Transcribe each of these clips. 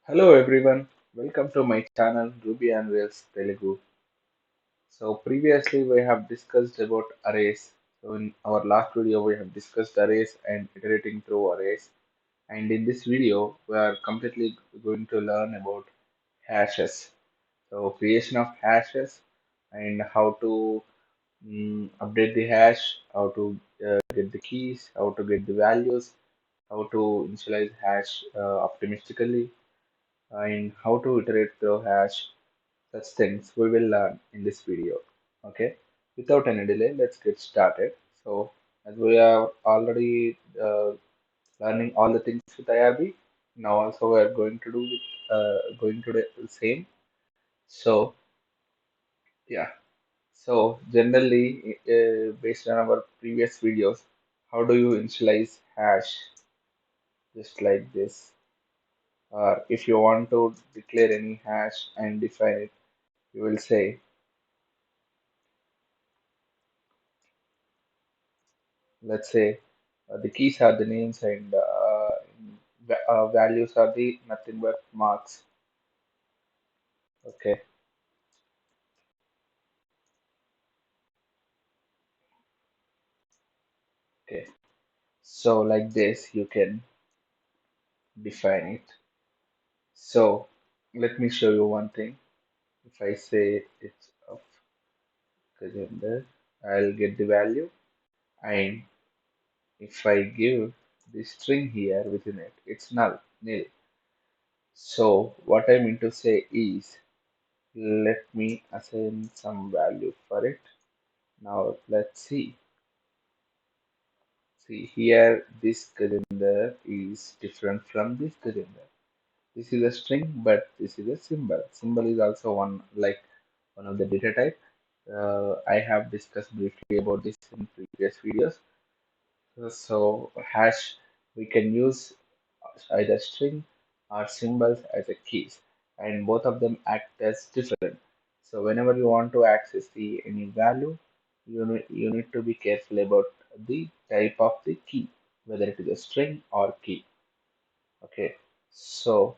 Hello everyone, welcome to my channel Ruby and Rails Telugu. So previously we have discussed about arrays. So in our last video we have discussed arrays and iterating through arrays. And in this video we are completely going to learn about hashes. So creation of hashes and how to update the hash, how to get the keys, how to get the values, how to initialize hash optimistically, and how to iterate through hash. Such things we will learn in this video. Okay, without any delay, let's get started. So, as we are already learning all the things with IRB, now also we are going to do with going to the same. So, yeah. So generally, based on our previous videos, how do you initialize hash? Just like this. Or if you want to declare any hash and define it, you will say, let's say, the keys are the names and values are the nothing but marks. Okay, okay. So like this, you can define it. So let me show you one thing. If I say it's of Gajendra, I'll get the value, and if I give the string here within it, it's nil. So what I mean to say is, let me assign some value for it. Now let's see. See here, this Gajendra is different from this Gajendra. This is a string, but this is a symbol. Symbol is also one of the data type. I have discussed briefly about this in previous videos. So hash we can use either string or symbols as a keys, and both of them act as different. So whenever you want to access the any value, you need to be careful about the type of the key, whether it is a string or key. Okay, so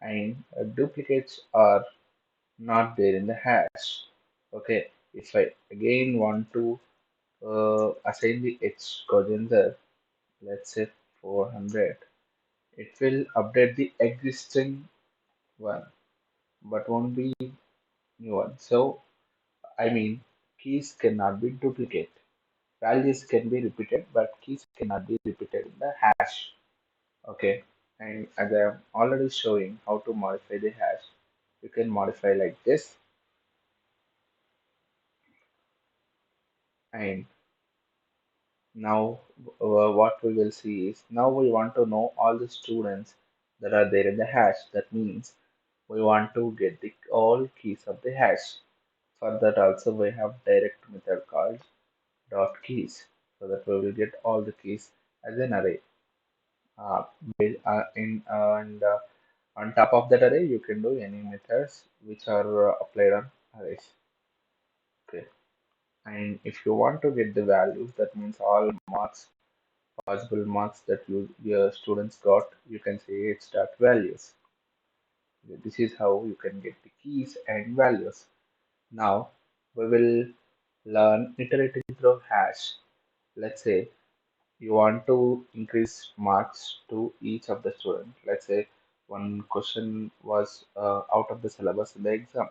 and duplicates are not there in the hash. Okay, if I again want to assign the h coordinate, let's say 400, it will update the existing one but won't be new one. So I mean, keys cannot be duplicate. Values can be repeated, but keys cannot be repeated in the hash. Okay, and as I am already showing how to modify the hash, you can modify like this. And now what we will see is now we want to know all the students that are there in the hash. That means we want to get the all keys of the hash. For that also we have direct method called dot keys, so that we will get all the keys as an array. And on top of that array, you can do any methods which are applied on arrays. Okay. And if you want to get the values, that means all marks, possible marks that your students got, you can say it's dot values. This is how you can get the keys and values. Now we will learn iterating through hash. Let's say you want to increase marks to each of the student. Let's say one question was out of the syllabus in the exam.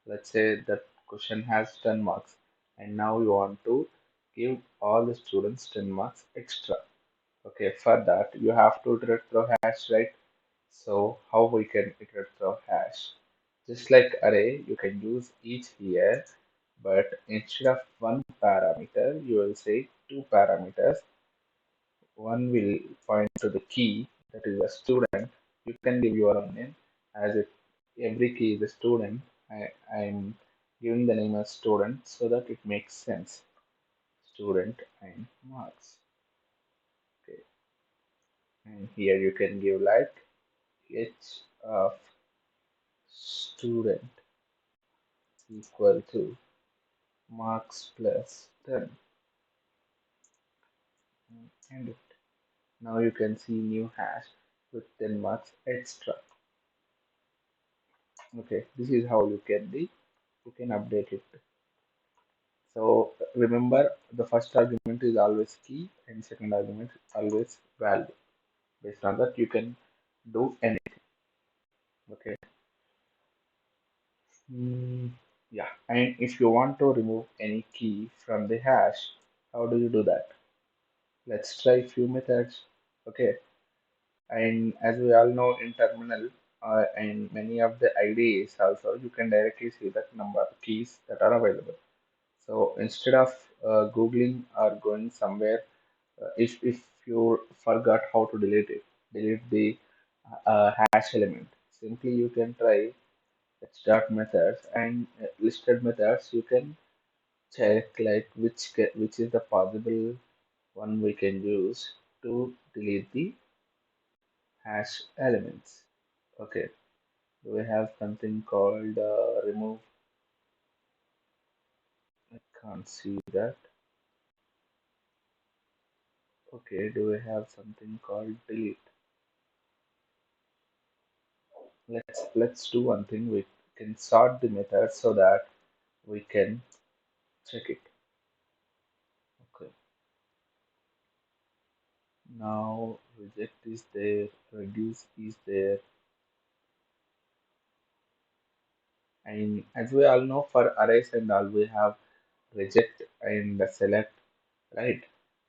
Let's say that question has 10 marks, and now you want to give all the students 10 marks extra. Okay, for that you have to iterate through hash, right? So how we can iterate through hash? Just like array, you can use each here, but instead of one parameter, you will say two parameters. One will point to the key, that is a student. You can give your own name, as if every key is a student. I'm giving the name as student so that it makes sense. Student and marks. Okay. And here you can give like h of student equal to marks plus 10. And now you can see new hash with 10 marks extra. Okay, this is how you can update it. So remember, the first argument is always key, and second argument is always value. Based on that, you can do anything. Okay. Mm, yeah. And if you want to remove any key from the hash, how do you do that? Let's try few methods. Okay. And as we all know in terminal and many of the IDEs also, you can directly see that number of keys that are available. So instead of Googling or going somewhere, if you forgot how to delete the hash element. Simply you can try start methods and listed methods. You can check like which is the possible one we can use to delete the hash elements. Okay, do we have something called remove? I can't see that. Okay, do we have something called delete? Let's do one thing. We can sort the method so that we can check it. Okay, now reject is there, reduce is there, and as we all know, for arrays and all, we have reject and select, right?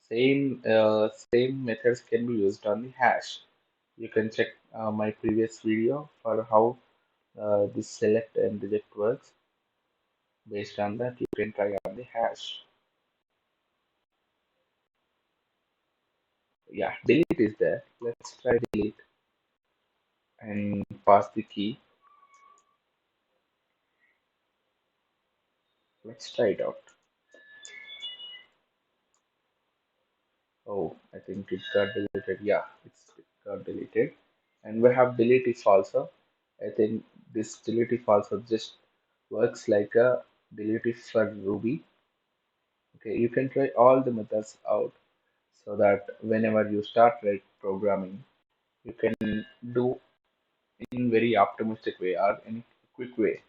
Same methods can be used on the hash. You can check my previous video for how this select and reject works. Based on that, you can try on the hash. Yeah, delete is there. Let's try delete and pass the key. Let's try it out. Oh, I think it got deleted. Yeah, it got deleted. And we have delete if also. I think this delete if also just works like a delete if for Ruby. Okay, you can try all the methods out so that whenever you start right programming, you can do in very optimistic way or in quick way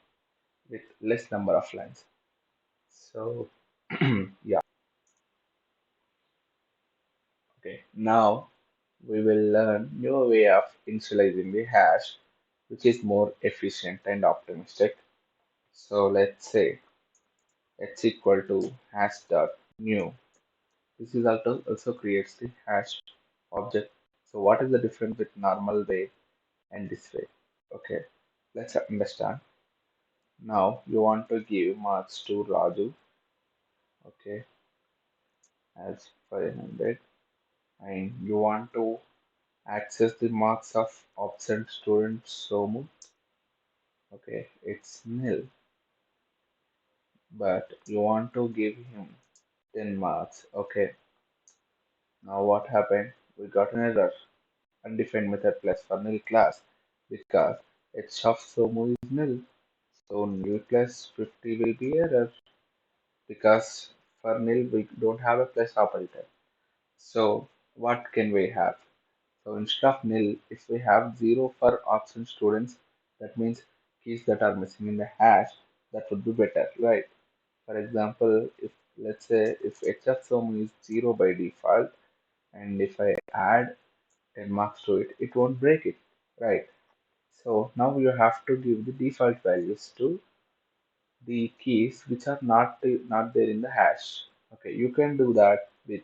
with less number of lines. So yeah, okay. Now we will learn new way of initializing the hash, which is more efficient and optimistic. So let's say it's equal to hash dot new. This is also creates the hash object. So what is the difference with normal way and this way? Okay, let's understand. Now you want to give marks to Raju, okay, as 500, and you want to access the marks of absent student Somu, okay, it's nil, but you want to give him 10 marks, okay. Now what happened? We got an error. Undefined method plus for nil class because h of Somu is nil. So nil plus 50 will be error because for nil we don't have a plus operator. So what can we have? So instead of nil, if we have 0 for absent students, that means keys that are missing in the hash, that would be better, right? For example, if let's say if h of sum is 0 by default, and if I add 10 marks to it, it won't break it, right? So now you have to give the default values to the keys which are not there in the hash. Okay, you can do that with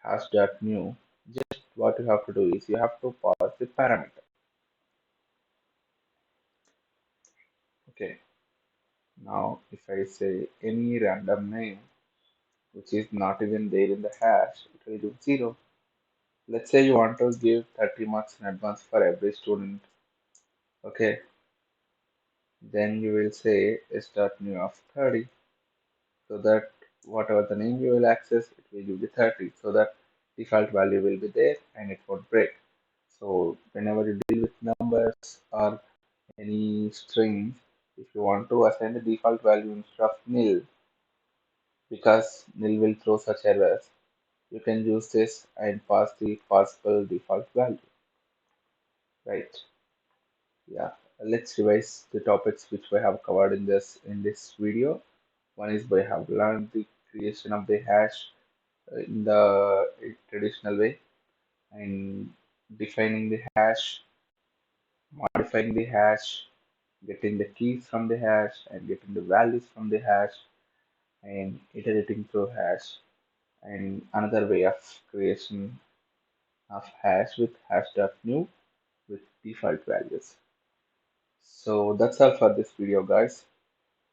hash.new. Just what you have to do is you have to pass the parameter. Okay, now if I say any random name which is not even there in the hash, it will give 0. Let's say you want to give 30 marks in advance for every student. Okay, then you will say start new of 30 so that whatever the name you will access, it will give the 30 so that default value will be there and it won't break. So whenever you deal with numbers or any strings, if you want to assign the default value instead of nil, because nil will throw such errors, you can use this and pass the possible default value, right? Yeah. Let's revise the topics which we have covered in this video. One is we have learned the creation of the hash in the traditional way, and defining the hash, modifying the hash, getting the keys from the hash, and getting the values from the hash, and iterating through hash. And another way of creation of hash with hash.new with default values. So that's all for this video, guys.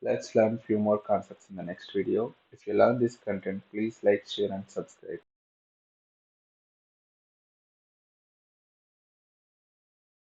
Let's learn few more concepts in the next video. If you learn this content, please like, share, and subscribe.